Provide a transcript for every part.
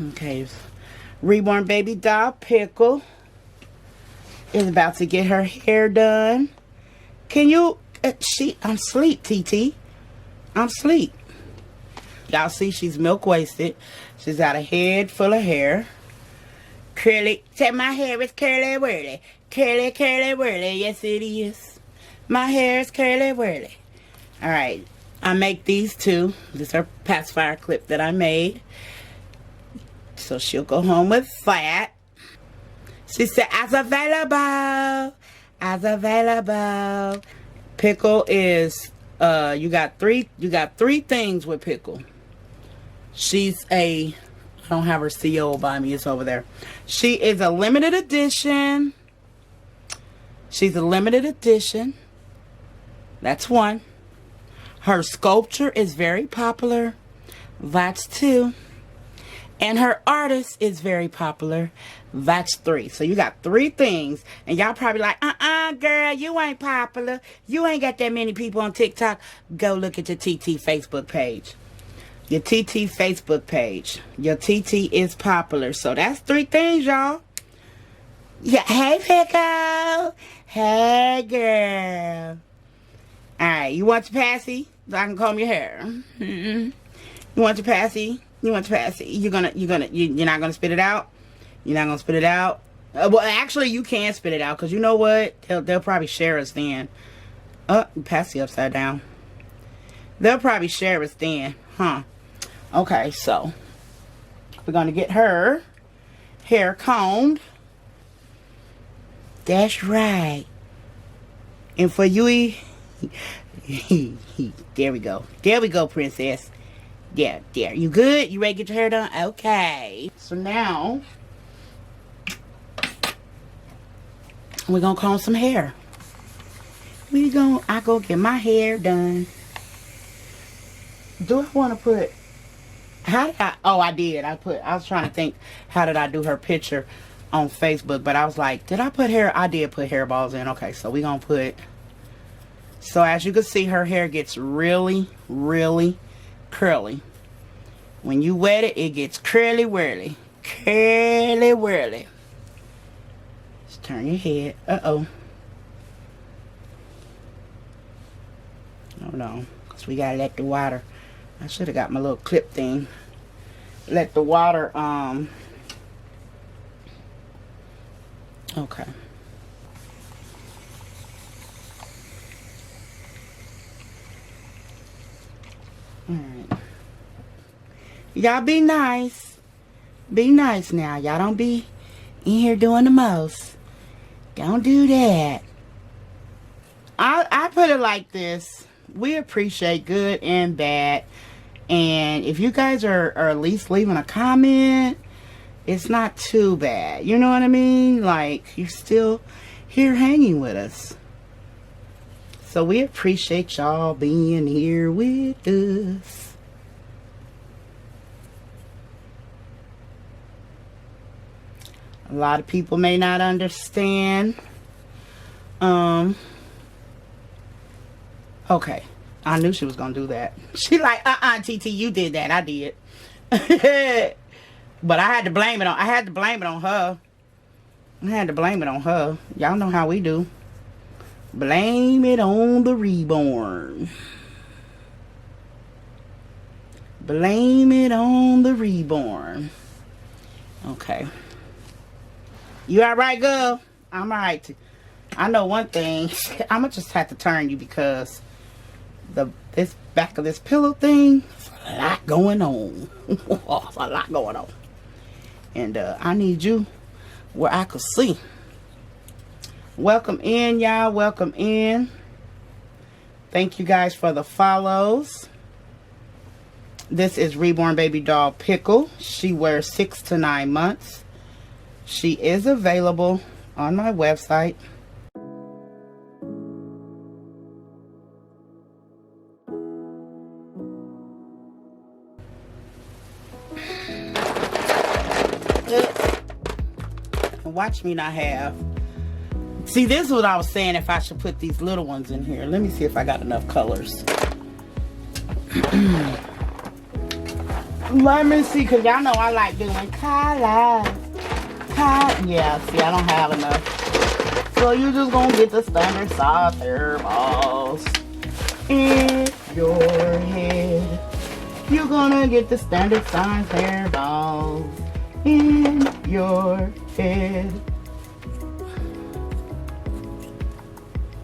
Okay. Reborn Baby Doll Pickle is about to get her hair done. Can you... I'm asleep, TT. I'm asleep. Y'all see she's milk wasted. She's got a head full of hair. Curly. Say my hair is curly whirly. Curly, curly whirly. Yes, it is. My hair is curly whirly. Alright. I make these two. This is her pacifier clip that I made. So she'll go home with that. She said, as available. As available. Pickle is, you got three things with Pickle. She's I don't have her CO by me, it's over there. She is a limited edition. She's a limited edition. That's one. Her sculpture is very popular. That's two. And her artist is very popular. That's three. So you got three things. And y'all probably like, girl, you ain't popular. You ain't got that many people on TikTok. Go look at your TT Facebook page. Your TT Facebook page. Your TT is popular. So that's three things, y'all. Yeah. Hey, Pickle. Hey, girl. Alright, you want your passy? So I can comb your hair. You want your passy? You want your passy? You're not gonna spit it out? You're not gonna spit it out? Well, actually, you can spit it out, because you know what? They'll probably share us then. Passy upside down. They'll probably share us then. Huh. Okay, so we're gonna get her hair combed. That's right. And for you, there we go. There we go, princess. There. You good? You ready to get your hair done? Okay. So now, we're gonna comb some hair. I go get my hair done. Do I want to put... I did. I was trying to think, how did I do her picture on Facebook? But I was like, did I put hair? I did put hairballs in. Okay, so we're going to put... So as you can see, her hair gets really, really curly. When you wet it, it gets curly whirly. Curly whirly. Just turn your head. Uh-oh. Hold on. Because we got to let the water... I should have got my little clip thing. Let the water, okay. Alright. Y'all be nice. Be nice now. Y'all don't be in here doing the most. Don't do that. I put it like this. We appreciate good and bad. And if you guys are at least leaving a comment, it's not too bad. You know what I mean? Like, you're still here hanging with us. So we appreciate y'all being here with us. A lot of people may not understand. Okay. I knew she was gonna do that. She like, TT, you did that. I did. But I had to blame it on her. I had to blame it on her. Y'all know how we do. Blame it on the Reborn. Blame it on the Reborn. Okay. You alright, girl? I'm alright too. I know one thing. I'ma just have to turn you because this back of this pillow thing, a lot going on. A lot going on. And I need you where I could see. Welcome in, y'all. Welcome in. Thank you guys for the follows. This is Reborn Baby Doll Pickle. She wears 6 to 9 months. She is available on my website. Watch me not have. See, this is what I was saying, if I should put these little ones in here. Let me see if I got enough colors. Let me see, because y'all know I like doing colors. Yeah, see, I don't have enough. So you just gonna get the standard size hairballs in your head. You're gonna get the standard size hairballs in your head.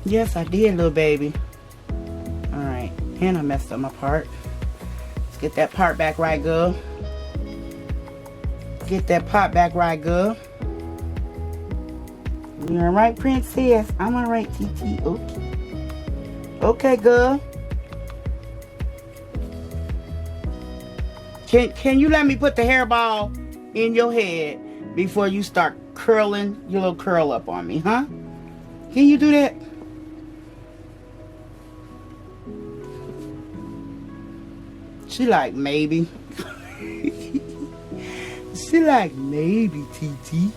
Yes, I did, little baby. Alright, and I messed up my part. Let's get that part back right, girl. Get that part back right, girl. You're alright, princess. I'm alright, TT. Okay. Okay, girl. Can you let me put the hairball in your head before you start curling your little curl up on me, huh? Can you do that? She like, maybe. She like, maybe, TT.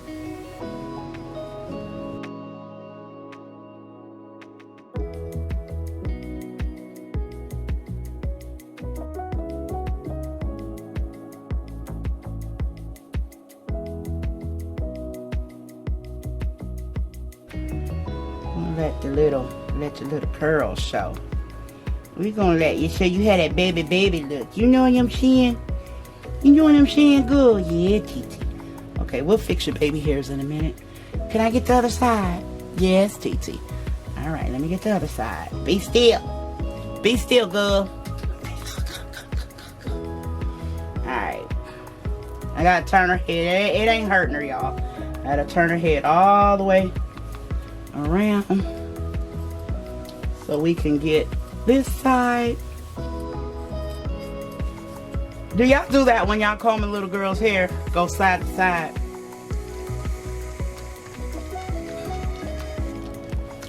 Let your little curls show. We're gonna let you show you how that baby look. You know what I'm saying? You know what I'm saying? Good. Yeah, TT. Okay, we'll fix your baby hairs in a minute. Can I get the other side? Yes, TT. Alright, let me get the other side. Be still. Be still, girl. Alright. I gotta turn her head. It ain't hurting her, y'all. I gotta turn her head all the way around so we can get this side. Do y'all do that when y'all combing little girls' hair? Go side to side.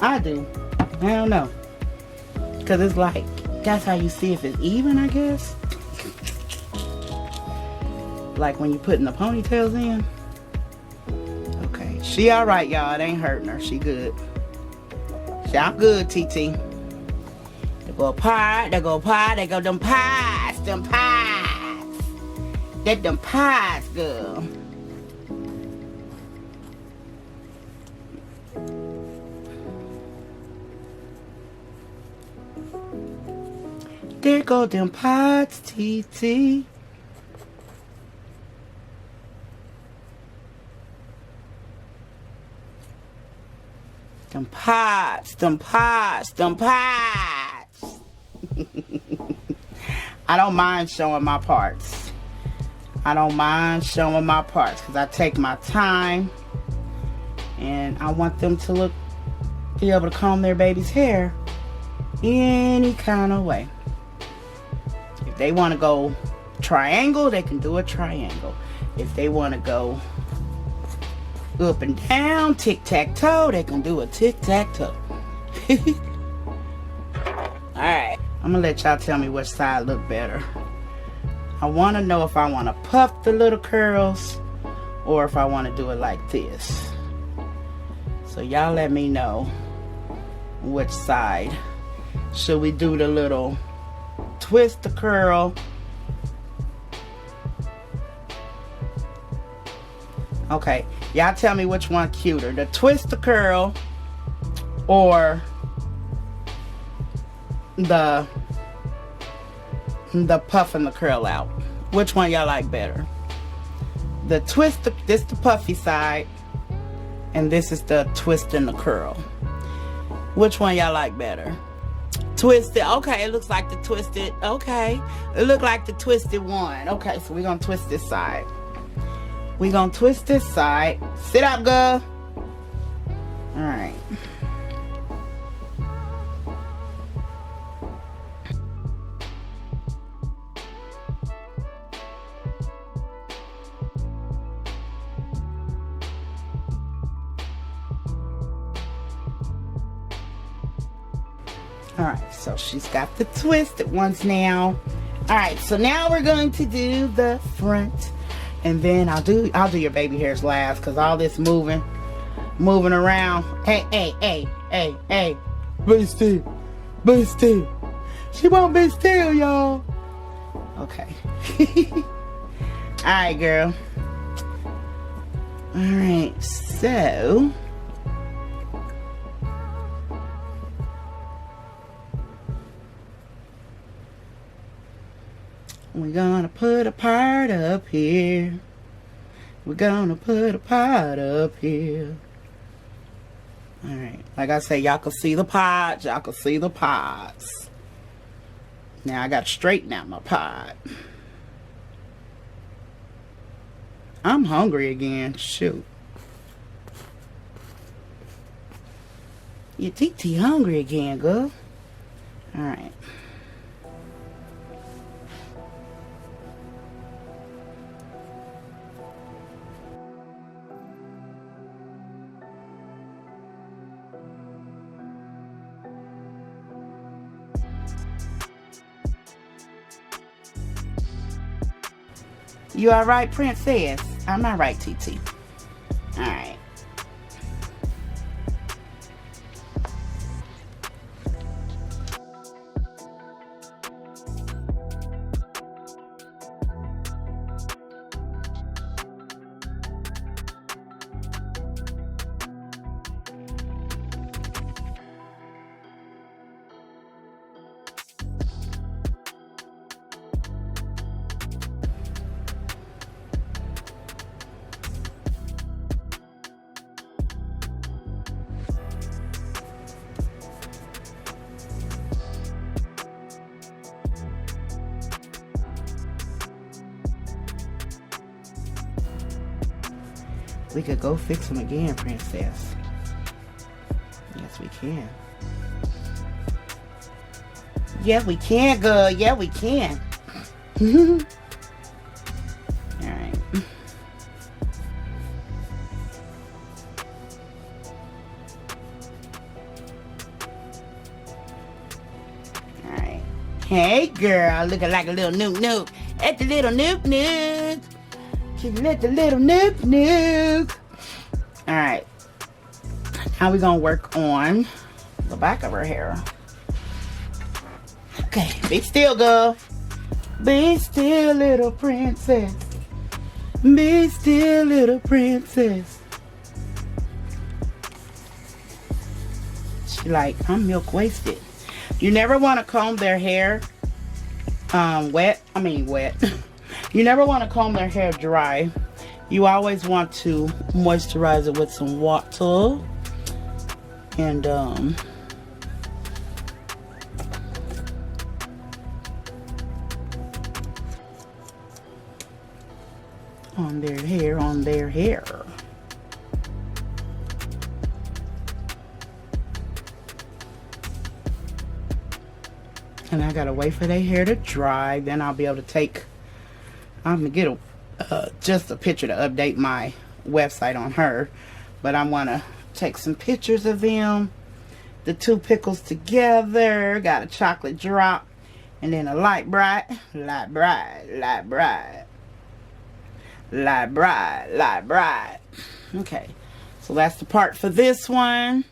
I do. I don't know. Because it's like, that's how you see if it's even, I guess. Like when you putting the ponytails in. Okay. She alright, y'all. It ain't hurting her. She good. Y'all good, TT. There go a pie, there go a pie, there go them pies, them pies. That them pies, girl. There go them pies, TT. Them pies, them pies, them pies. I don't mind showing my parts. I don't mind showing my parts because I take my time and I want them to be able to comb their baby's hair any kind of way. If they want to go triangle, they can do a triangle. If they want to go up and down, tic-tac-toe, they can do a tic-tac-toe. Alright, I'm gonna let y'all tell me which side look better. I want to know if I want to puff the little curls or if I want to do it like this. So y'all let me know which side. Should we do the little twist the curl? Okay, y'all tell me which one cuter, the twist the curl or the puffing the curl out. Which one y'all like better? The twist, this the puffy side, and this is the twist and the curl. Which one y'all like better? Twisted. Okay, it looks like the twisted. Okay, it looked like the twisted one. Okay, so we're gonna twist this side. We're gonna twist this side. Sit up, girl. All right. Alright, so she's got the twisted ones now. Alright, so now we're going to do the front. And then I'll do your baby hairs last, because all this moving around. Hey, be still. Be still. She won't be still, y'all. Okay. Alright, girl. Alright, so we're gonna put a part up here. We're gonna put a part up here. Alright, like I say, y'all can see the pods. Y'all can see the pods. Now I gotta straighten out my pod. I'm hungry again. Shoot. Your TT hungry again, girl. Alright. You alright, princess? I'm alright, TT. Alright. We could go fix them again, princess. Yes, we can. Yeah, we can, girl. Yeah, we can. Alright. Alright. Hey, girl. Looking like a little nook. At the little nook. She's the little nook. Alright. Now we're going to work on the back of her hair. Okay. Be still, girl. Be still, little princess. Be still, little princess. She like, I'm milk wasted. You never want to comb their hair wet. You never want to comb their hair dry. You always want to moisturize it with some water. And on their hair. And I gotta wait for their hair to dry. Then I'll be able to take, I'm gonna get just a picture to update my website on her. But I wanna take some pictures of them. The two pickles together. Got a chocolate drop. And then a light bright. Okay, so that's the part for this one.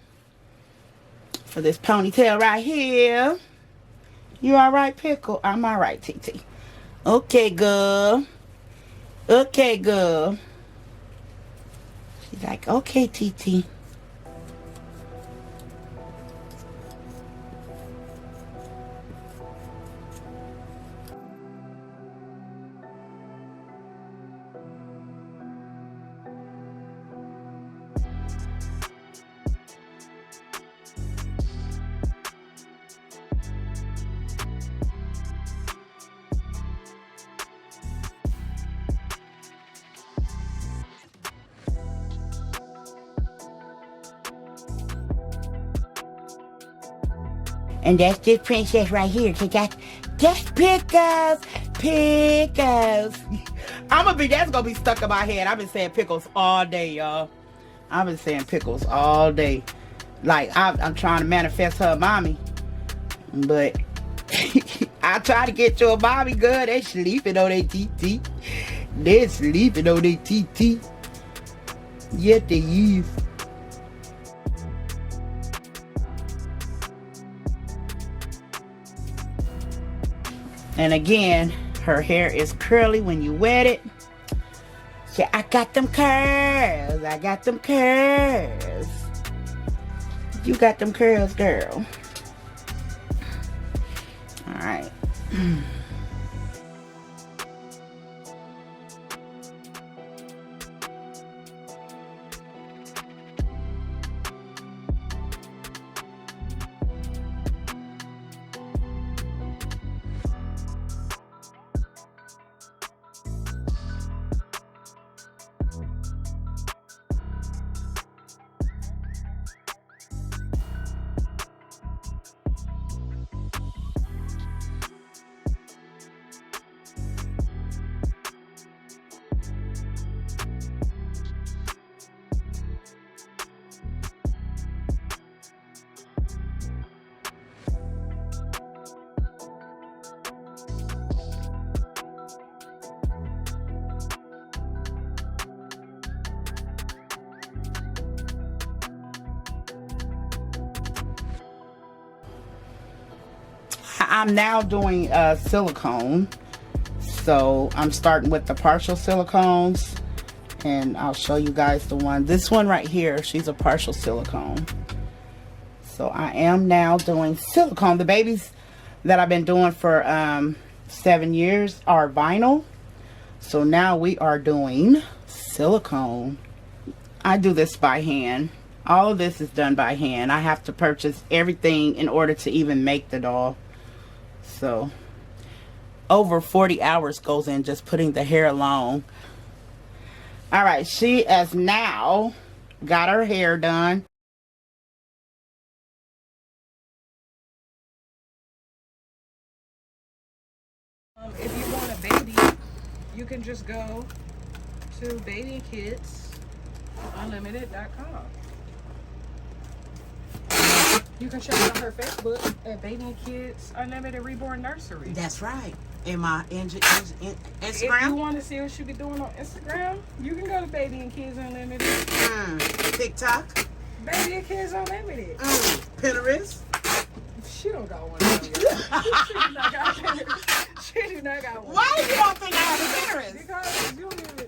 For this ponytail right here. You alright, Pickle? I'm alright, TT. Okay, girl. Okay, girl. She's like, okay, TT. And that's this princess right here. Cause that's Pickles. That's gonna be stuck in my head. I've been saying Pickles all day, y'all. I've been saying Pickles all day. Like, I'm trying to manifest her mommy. But I try to get to a mommy, girl. They sleeping on their TT. They're sleeping on their TT. Yes, they is. And again, her hair is curly when you wet it. Yeah, I got them curls. I got them curls. You got them curls, girl. All right. I'm now doing silicone. So I'm starting with the partial silicones, and I'll show you guys the one. This one right here, she's a partial silicone. So I am now doing silicone. The babies that I've been doing for 7 years are vinyl. So now we are doing silicone. I do this by hand. All of this is done by hand. I have to purchase everything in order to even make the doll. So over 40 hours goes in just putting the hair alone. All right, she has now got her hair done. If you want a baby, you can just go to babykidsunlimited.com. You can check out her Facebook at Baby Kids Unlimited Reborn Nursery. That's right. In my Instagram. If you want to see what she be doing on Instagram, you can go to Baby and Kids Unlimited. TikTok. Baby and Kids Unlimited. Pinterest. She don't got one. She do not got Pinterest. She do not got one. Why you don't think I have a Pinterest? Because you don't even.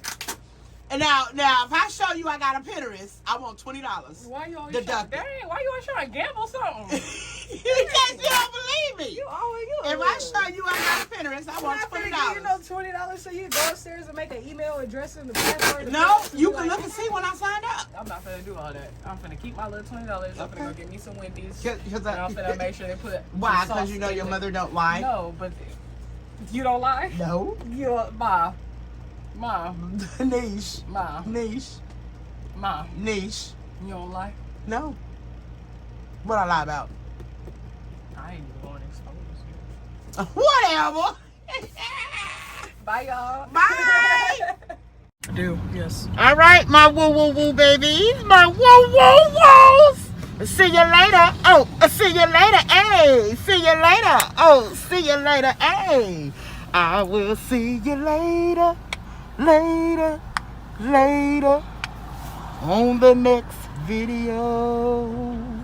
And now, if I show you I got a Pinterest, I want $20. Why you always Deducted. dang, why you always trying to gamble something? Because you don't believe me. You always If I show you I got a Pinterest, I want $20. You know $20 so you go upstairs and make an email address and the password. No, you can look and see when I signed up. I'm not finna do all that. I'm finna keep my little $20. I'm finna go get me some Wendy's. And I'm finna make sure they put. Why? Because you know your mother don't lie? No, but you don't lie. No. You Mom. Niche. Mom. Niche. Mom. Niche. You don't lie. No. What I lie about? I ain't even going to expose you. Whatever. Bye, y'all. Bye. I do, yes. All right, my woo babies, my woos. See you later. Oh, see you later. Hey, see you later. Oh, see you later. Hey, I will see you later on the next video.